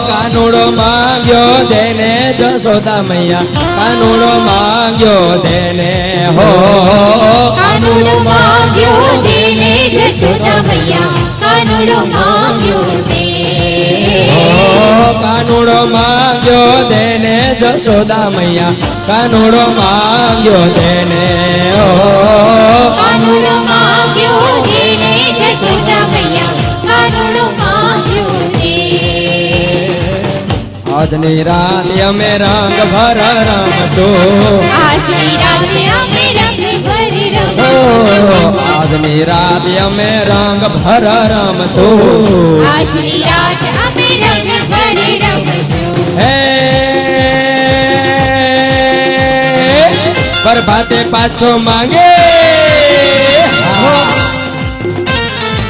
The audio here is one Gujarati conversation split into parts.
કાનુડો માંગ્યો દેને જશોદા મૈયા કાનુડો માંગ્યો દેને હો કાનુડો માંગ્યો દેને જશોદા મૈયા કાનુડો માંગ્યો દે કાનુડો માંગ્યો દેને જશોદા મૈયા કાનુડો માંગ્યો દેને હો કાનુડો માંગ્યો દેને જશોદા મૈયા કાનુડો માંગ્યો દે આજની રાત અમે રંગ ભર રમશું આજની રાત અમે રંગ ભર રમશું આજની રાત અમે રંગ ભર રમશું આજની રાત અમે રંગ ભર રમશું હે પ્રભાતે પાછો માંગે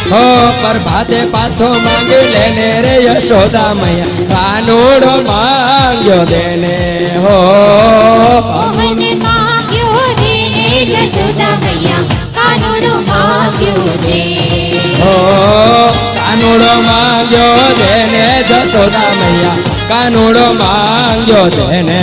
હો પ્રભાતે પાછો માંગી લેને રે યશોદા મૈયા કાનુડો માંગ્યો દેને હો મને માંગ્યો દેને જશોદા મૈયા કાનુડો માંગ્યો દે હો કાનુડો માંગ્યો દેને જશોદા મૈયા કાનુડો માંગ્યો દેને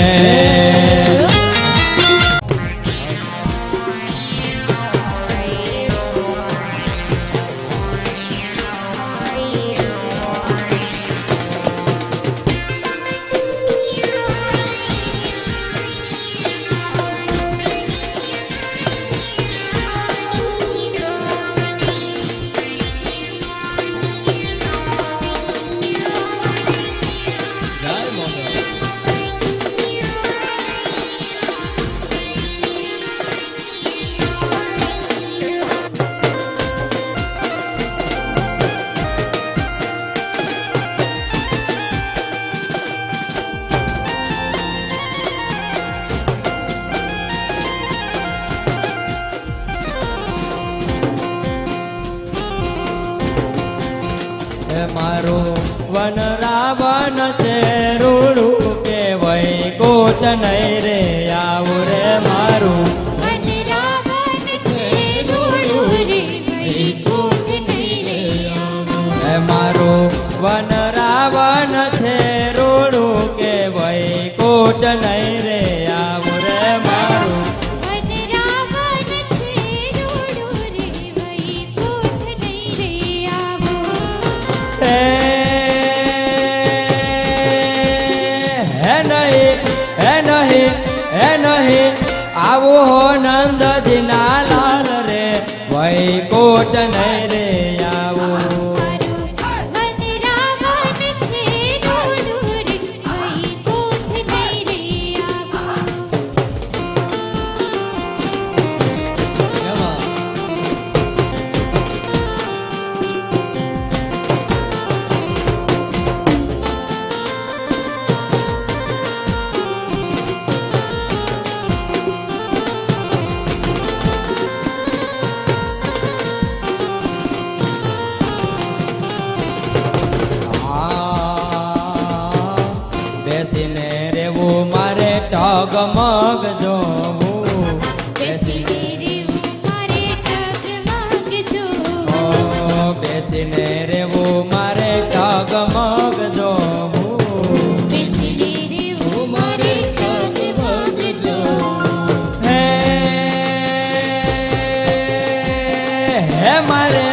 મારો વન રાવણ છે રૂડું કે વૈકુંઠ નહીં રે આવું રે મારું વન રાવણ છે રૂડું રે વૈકુંઠ નહીં રે આવું મારું વન રાવણ છે રૂડું કે વૈકુંઠ નહીં રે આવું રે મારું વન રાવણ છે રૂડું રે વૈકુંઠ નહીં રે આવું હે નહીં આવું હો નંદજીના લાલ રે વૈકુંઠ નહીં રે આવું વન રાવણ છે રૂડું રે વૈકુંઠ નહીં રે આવું બેસીને રેવું મારે ટગમગ જોવું બેસીને રેવું મારે ટગમગ જોવું બેસીને રેવું મારે ટગમગ જોવું બેસીને રેવું મારે ટગમગ જોવું હે મારે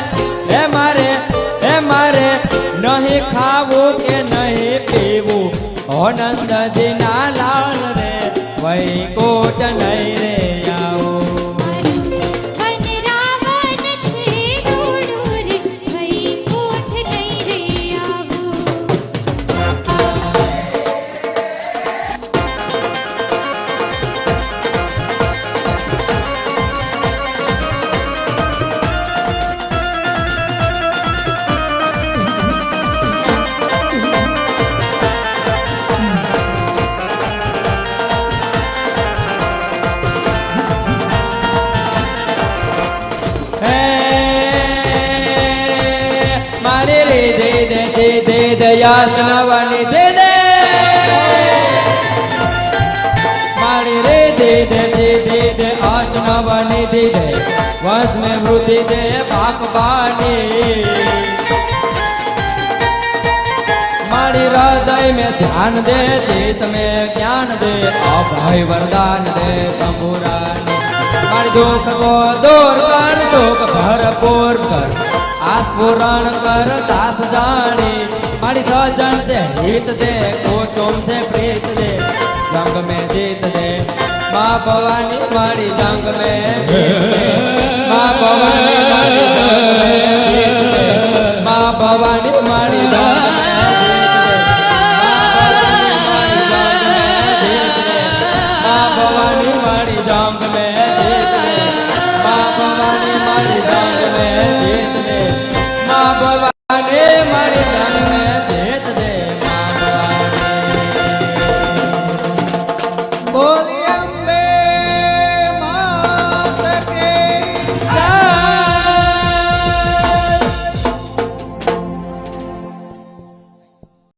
નહીં ખાવું કે નહીં પીવું ઓ નંદજી ના લાલ રે વૈકુંઠ નહીં રે આવું વન રાવણ છે દોડું રે વૈકુંઠ નહીં રે આવું હે મારી રે દે દે છે દે દયાસ્તનવાની દે દે મારી રે દે દે છે દે દે આસ્તનવાની દે દે વંશ में वृद्धि दे बागबानी मारी हृदय में ध्यान दे चित में ज्ञान दे अभय वरदान दे शंभुरानी मारी दुख को दूर कर सुख भरपूर कर आस पूर्ण कर दास जानी मारी सज्जन से हित दे कुटुंब से प्रीत दे जंग में जीत दे माँ भवानी मारी जंग में जीत दे माँ भवानी मारी जंग में जीत दे माँ भवानी मारी